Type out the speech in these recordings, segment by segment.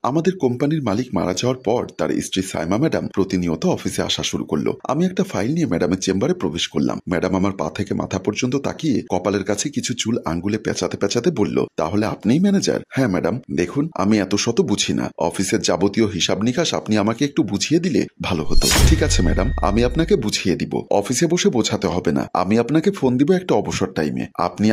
আমাদের কোম্পানির মালিক মারা যাওয়ার পর তার স্ত্রী সাইমা ম্যাডাম প্রতিনিয়ত অফিসে আসা শুরু করলো। আমি একটা ফাইল নিয়ে ম্যাডামের চেম্বারে প্রবেশ করলাম। ম্যাডাম আমার পা থেকে মাথা পর্যন্ত তাকিয়ে কপালের কাছে কিছু চুল আঙ্গুলে পেঁচাতে পেঁচাতে বলল, তাহলে আপনিই ম্যানেজার? হ্যাঁ ম্যাডাম, দেখুন আমি এত শত বুঝি না, অফিসের যাবতীয় হিসাব নিকাশ আপনি আমাকে একটু বুঝিয়ে দিলে ভালো হতো। ঠিক আছে ম্যাডাম, আমি আপনাকে বুঝিয়ে দিব, অফিসে বসে বোঝাতে হবে না, আমি আপনাকে ফোন দিব একটা অবসর টাইমে,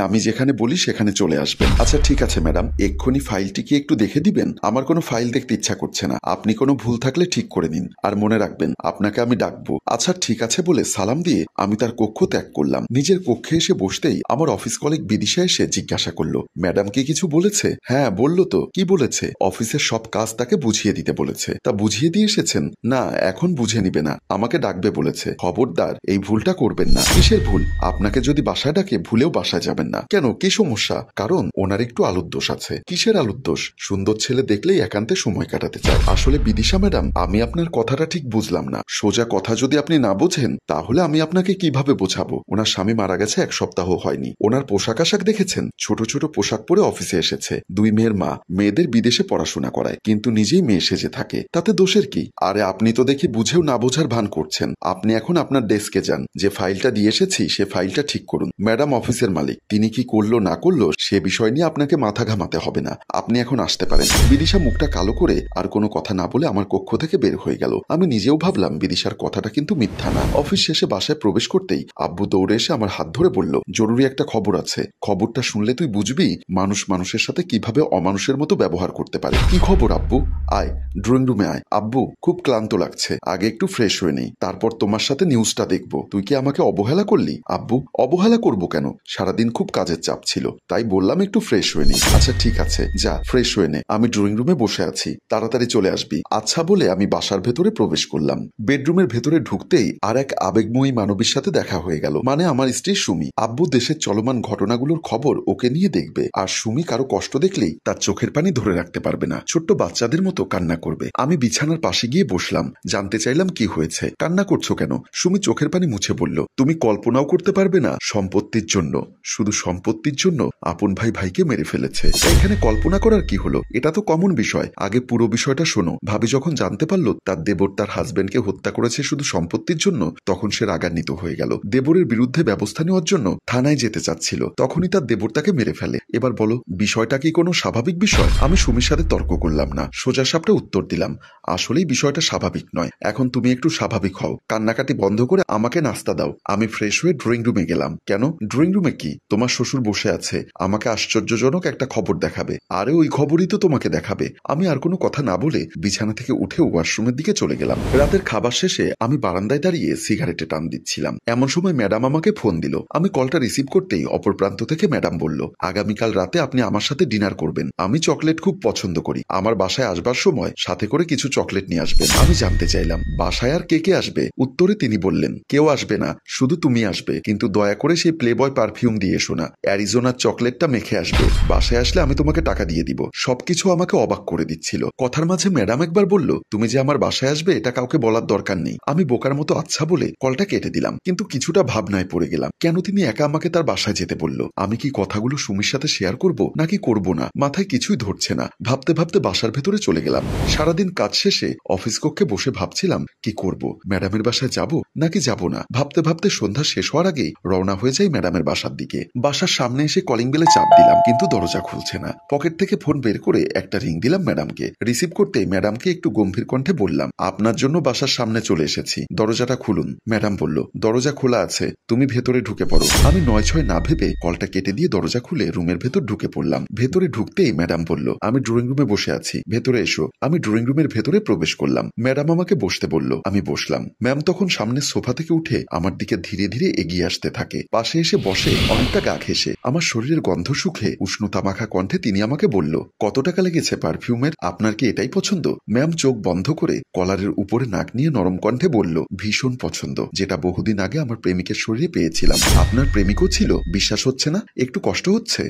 আমি যেখানে বলি সেখানে চলে আসবেন। আচ্ছা ঠিক আছে ম্যাডাম, এক্ষুনি ফাইলটি কি একটু দেখে দিবেন? আমার কোনো ফাইল দেখতে ইচ্ছা করছে না, আপনি কোনো ভুল থাকলে ঠিক করে নিন, আর মনে রাখবেন আপনাকে আমি ডাকবো। আচ্ছা ঠিক আছে বলে সালাম দিয়ে আমি তার কক্ষ ত্যাগ করলাম। নিজের কক্ষে এসে বসতেই আমার অফিস কলিগ বিদিশা এসে জিজ্ঞাসা করলো, ম্যাডাম কি কিছু বলেছে? হ্যাঁ বললো তো। কি বলেছে? অফিসের সব কাজ তাকে বুঝিয়ে দিতে বলেছে। তা বুঝিয়ে দিয়ে এসেছেন? না, এখন বুঝে নিবে না, আমাকে ডাকবে বলেছে। খবরদার এই ভুলটা করবেন না। কিসের ভুল? আপনাকে যদি বাসায় ডাকে ভুলেও বাসায় যাবেন না। কেন, কি সমস্যা? কারণ ওনার একটু আলুর দোষ আছে। কিসের আলুর দোষ? সুন্দর ছেলে দেখলেই একান্তে সময় কাটাতে চায়। আসলে বিদিশা ম্যাডাম, আমি আপনার কথাটা ঠিক বুঝলাম না। সোজা কথা যদি আপনি না বোঝেন তাহলে আমি আপনাকে কিভাবে বোঝাবো? ওনার স্বামী মারা গেছে 1 সপ্তাহ হয়নি। ওনার পোশাক আশাক দেখেছেন? ছোট ছোট পোশাক পরে অফিসে এসেছে। 2 মেয়ের মা, মেয়েদের বিদেশে পড়াশোনা করায়, কিন্তু নিজেই মেয়ে সেজে থাকে। তাতে দোষের কি? আরে আপনি তো দেখি বুঝেও না বোঝার ভান করছেন। আপনি এখন আপনার ডেস্কে যান, যে ফাইলটা দিয়ে এসেছি সে ফাইলটা ঠিক করুন। ম্যাডাম অফিসের মালিক, তিনি কি করলো না করলো সে বিষয় নিয়ে আপনাকে মাথা ঘামাতে হবে না। আপনি এখন আসতে পারেন। বিদিশা মুখটা কালো করে আর কোনো কথা না বলে আমার কক্ষ থেকে বের হয়ে গেল। আমি নিজেও ভাবলাম বিদিশার কথাটা কিন্তু মিথ্যা না। অফিস শেষে বাসায় প্রবেশ করতেই আব্বু দৌড়ে এসে আমার হাত ধরে বলল, জরুরি একটা খবর আছে, খবরটা শুনলে তুই বুঝবি মানুষ মানুষের সাথে কিভাবে অমানুষের মতো ব্যবহার করতে পারে। কি খবর আব্বু? আয় ড্রয়িং রুমে আয়। আব্বু খুব ক্লান্ত লাগছে, আগে একটু ফ্রেশ হয়ে নেই, তারপর তোমার সাথে নিউজটা দেখবো। তুই কি আমাকে অবহেলা করলি? আব্বু অবহেলা করবো কেন, সারাদিন খুব কাজের চাপ ছিল, তাই বললাম একটু ফ্রেশ হয়ে নেই। আচ্ছা ঠিক আছে, যা ফ্রেশ হয়ে নে, আমি ড্রয়িং রুমে বসে আছি, তাড়াতাড়ি চলে আসবি। আচ্ছা বলে আমি বাসার ভেতরে প্রবেশ করলাম। বেডরুমের ভেতরে ঢুকতেই আর এক আবেগময়ী মানবীর সাথে দেখা হয়ে গেল, মানে আমার স্ত্রী সুমি। আব্বু দেশের চলমান ঘটনাগুলোর খবর ওকে নিয়ে দেখবে, আর সুমি কারো কষ্ট দেখলেই তার চোখের পানি ধরে রাখতে পারবে না, ছোট্ট বাচ্চাদের মতো কান্না করবে। আমি বিছানার পাশে গিয়ে বসলাম, জানতে চাইলাম কি হয়েছে, কান্না করছো কেন? সুমি চোখের পানি মুছে বলল, তুমি কল্পনাও করতে পারবে না, সম্পত্তির জন্য, শুধু সম্পত্তির জন্য আপন ভাই ভাইকে মেরে ফেলেছে। এখানে কল্পনা করার কি হলো? এটা তো কমন বিষয়। আগে পুরো বিষয়টা শোনো। ভাবি যখন জানতে পারলো তার দেবর তার হাজবেন্ডকে হত্যা করেছে শুধু সম্পত্তির জন্য, তখন সে রাগান্বিত হয়ে গেল। দেবরের বিরুদ্ধে ব্যবস্থা নেওয়ার জন্য থানায় যেতে চাচ্ছিল, তখনই তার দেবর তাকে মেরে ফেলে। এবার বলো, বিষয়টা কি কোনো স্বাভাবিক বিষয়? আমি সুমির সাথে তর্ক করলাম না, সোজা সাপটা উত্তর দিলাম, আসলেই বিষয়টা স্বাভাবিক নয়। এখন তুমি একটু স্বাভাবিক হও, কান্নাকাটি বন্ধ করে আমাকে নাস্তা দাও। আমি ফ্রেশ হয়ে ড্রয়িং রুমে গেলাম। কেন ড্রয়িং রুমে? কি, তোমার শ্বশুর বসে আছে, আমাকে আশ্চর্যজনক একটা খবর দেখাবে। আরে ওই খবরই তো তোমাকে দেখাবে। আমি আর কোনো কথা না বলে বিছানা থেকে উঠে ওয়াশরুমের দিকে চলে গেলাম। রাতের খাবার শেষে আমি বারান্দায় দাঁড়িয়ে সিগারেটে টান দিচ্ছিলাম, এমন সময় ম্যাডাম আমাকে ফোন দিল। আমি কলটা রিসিভ করতেই অপর প্রান্ত থেকে ম্যাডাম বলল, আগামীকাল রাতে আপনি আমার সাথে ডিনার করবেন। আমি চকলেট খুব পছন্দ করি, আমার বাসায় আসবার সময় সাথে করে কিছু চকলেট নিয়ে আসবেন। আমি জানতে চাইলাম, বাসায় আর কে কে আসবে? উত্তরে তিনি বললেন, কেউ আসবে না, শুধু তুমি আসবে, কিন্তু দয়া করে সেই প্লেবয় পারফিউম দিয়ে এসো না, অ্যারিজোনার চকলেটটা মেখে আসবে। বাসায় আসলে আমি তোমাকে টাকা দিয়ে দিব। সবকিছু আমাকে অবাক করে দিচ্ছিল। কথার মাঝে ম্যাডাম একবার বলল, তুমি যে আমার বাসায় আসবে এটা কাউকে বলার দরকার নেই। আমি বোকার মতো আচ্ছা বলে কলটা কেটে দিলাম, কিন্তু কিছুটা ভাবনায় পড়ে গেলাম, কেন তিনি একা আমাকে তার বাসায় যেতে বলল? আমি কি কথাগুলো সুমির সাথে শেয়ার করব নাকি করব না, মাথায় কিছুই ধরছে না। ভাবতে ভাবতে বাসার ভেতরে চলে গেলাম। সারাদিন কাজ শেষে অফিস কক্ষে বসে ভাবছিলাম কি করব, ম্যাডামের বাসায় যাব নাকি যাব না। ভাবতে ভাবতে সন্ধ্যা শেষ হওয়ার আগেই রওনা হয়ে যাই ম্যাডামের বাসার দিকে। বাসার সামনে এসে কলিং বেলে চাপ দিলাম, কিন্তু দরজা খুলছে না। পকেট থেকে ফোন বের করে একটা রিং দিলাম ম্যাডামকে। রিসিভ করতে ম্যাডামকে একটু গম্ভীর কণ্ঠে বললাম, আপনার জন্য বাসার সামনে চলে এসেছি, দরজাটা খুলুন। ম্যাডাম বলল, দরজা খোলা আছে, তুমি ভেতরে ঢুকে পড়ো। আমি 9-6 না ভেবে কলটা কেটে দিয়ে দরজা খুলে রুমের ভেতর ঢুকে পড়লাম। ভেতরে ঢুকতেই ম্যাডাম বলল, আমি ড্রয়িং রুমে বসে আছি, ভেতরে এসো। আমি ড্রয়িং রুমের ভেতরে প্রবেশ করলাম। ম্যাডাম আমাকে বসতে বলল, আমি বসলাম। ম্যাম তখন সামনের সোফা থেকে উঠে আমার দিকে ধীরে ধীরে এগিয়ে আসতে থাকে। পাশে এসে বসে অনেকটা গা ঘেঁষে। আমার শরীরের গন্ধ শুকে উষ্ণতা মাখা কণ্ঠে তিনি আমাকে বলল, কত টাকা লেগেছে পারফিউমের? আপনার কি এটাই পছন্দ? ম্যাম চোখ বন্ধ করে কলারের উপরে নাক নিয়ে নরম কণ্ঠে বলল, ভীষণ পছন্দ, যেটা বহুদিন আগে আমার প্রেমিকের শরীরে পেয়েছিলাম। আপনার প্রেমিকও ছিল? বিশ্বাস হচ্ছে না, একটু কষ্ট হচ্ছে।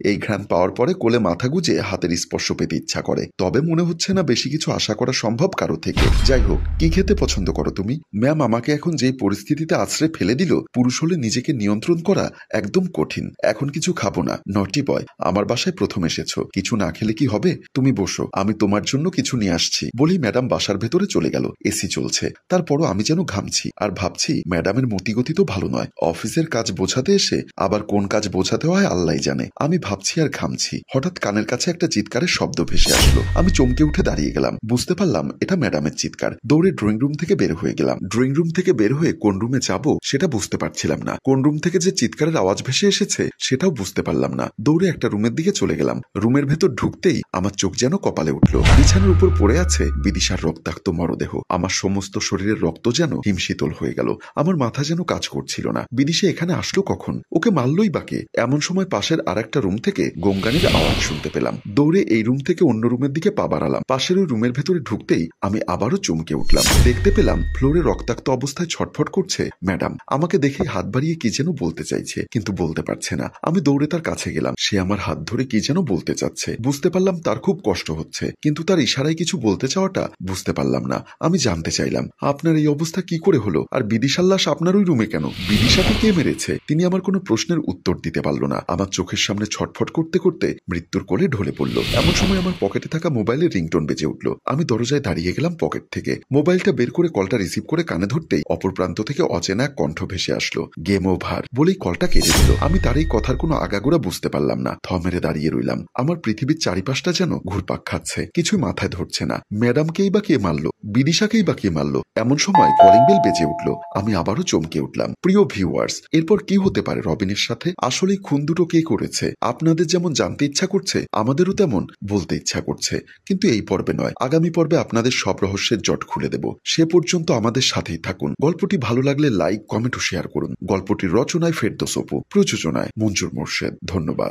এই ঘ্রাণ পাওয়ার পরে কোলে মাথা গুজে হাতের স্পর্শ পেতে ইচ্ছা করে, তবে মনে হচ্ছে না বেশি কিছু আশা করা সম্ভব কারো থেকে। যাই হোক, কি খেতে পছন্দ করো তুমি? ম্যাম, আমাকে এখন যেই পরিস্থিতিতে আছড়ে ফেলে দিল, পুরুষ হলে নিজেকে নিয়ন্ত্রণ করা একদম কঠিন। এখন কিছু খাবো না, নটি বয়। আমার বাসায় প্রথম এসেছো, কিছু না খেলে কি হবে? তুমি বসো, আমি তোমার জন্য কিছু নিয়ে আসছি। বলেই ম্যাডাম বাসার ভেতরে চলে গেল। এসি চলছে, তারপরও আমি যেন ঘামছি আর ভাবছি ম্যাডামের মতিগতি তো ভালো নয়। অফিসের কাজ বোঝাতে এসে আবার কোন কাজ বোঝাতে হয় আল্লাহ জানে। আমি ভাবছি আর ঘামছি, হঠাৎ কানের কাছে একটা চিৎকারের শব্দ ভেসে আসলো। আমি চমকে উঠে দাঁড়িয়ে গেলাম, বুঝতে পারলাম এটা ম্যাডামের চিৎকার। দৌড়ে ড্রয়িং রুম থেকে বের হয়ে গেলাম। ড্রয়িং রুম থেকে বের হয়ে কোন রুমে যাব সেটা বুঝতে পারছিলাম না। কোন রুম থেকে যে চিৎকারের আওয়াজ ভেসে এসেছে সেটাও বুঝতে পারলাম না। দৌড়ে একটা রুমের দিকে চলে গেলাম। রুমের ভেতর ঢুকতেই আমার চোখ যেন কপালে উঠল। বিছানার উপর পড়ে আছে বিদিশার রক্তাক্ত মরদেহ। আমার সমস্ত শরীরের রক্ত যেন হিমশীতল হয়ে গেল। আমার মাথা যেন কাজ করছিল না। বিদিশা এখানে আসলো কখন? ওকে মারলই বাকে। এমন সময় পাশের আর একটা রুম থেকে গঙ্গানির আওয়াজ শুনতে পেলাম। দৌড়ে এই রুম থেকে অন্য রুমের দিকে পা বাড়ালাম। পাশের ওই রুমের ভেতরে ঢুকতেই আমি আবারও চমকে উঠলাম। দেখতে পেলাম ফ্লোরে রক্তাক্ত অবস্থায় ছটফট করছে ম্যাডাম। আমাকে দেখে হাত বাড়িয়ে কি যেন বলতে চাইছে, কিন্তু বলতে পারছে না। আমি দৌড়ে তার কাছে গেলাম। সে আমার হাত ধরে কি যেন বলতে চাচ্ছে। বুঝতে পারলাম তার খুব কষ্ট হচ্ছে, কিন্তু তার ইশারায় কিছু বলতে চাওয়াটা বুঝতে পারলাম না। আমি জানতে চাইলাম, আপনার এই অবস্থা কি করে হলো? আর বিদিশার লাশ আপনার ওই রুমে কেন? বিদিশাকে কে মেরেছে? তিনি আমার কোনো প্রশ্নের উত্তর দিতে পারল না। আমার চোখের সামনে ছটফট করতে করতে মৃত্যুর কোলে ঢলে পড়ল। এমন সময় আমার পকেটে থাকা মোবাইলের রিংটোন বেজে উঠল। আমি দরজায় দাঁড়িয়ে গেলাম। পকেট থেকে মোবাইলটা বের করে কলটা রিসিভ করে কানে ধরতেই অপর প্রান্ত থেকে অচেনা এক কণ্ঠ ভেসে আসলো, গেম ওভার বলেই কলটা কেটে দিল। আমি তার এই কথার কোনো আগাগোড়া বুঝতে পারলাম না। থ মেরে দাঁড়িয়ে রইলাম। আমার পৃথিবীর চারিপাশটা যেন ঘুরপাক খাচ্ছে, কিছুই মাথায় ধরছে না। ম্যাডামকেই বা কে মারলো? বিদিশাকেই বা কে মারলো? এমন সময় কলিং বেল বেজে উঠল। আমি আবারও চমকে উঠলাম। প্রিয় ভিউয়ার্স, এরপর কি হতে পারে রবিনের সাথে? আসলে খুন দুটো কে করেছে? আপনাদের যেমন জানতে ইচ্ছা করছে, আমাদেরও তেমন বলতে ইচ্ছা করছে। কিন্তু এই পর্বে নয়, আগামী পর্বে আপনাদের সব রহস্যের জট খুলে দেব। সে পর্যন্ত আমাদের সাথেই থাকুন। গল্পটি ভালো লাগলে লাইক, কমেন্ট ও শেয়ার করুন। গল্পটির রচনায় ফেরদৌস অপু, প্রযোজনায় মঞ্জুর মোর্শেদ। ধন্যবাদ।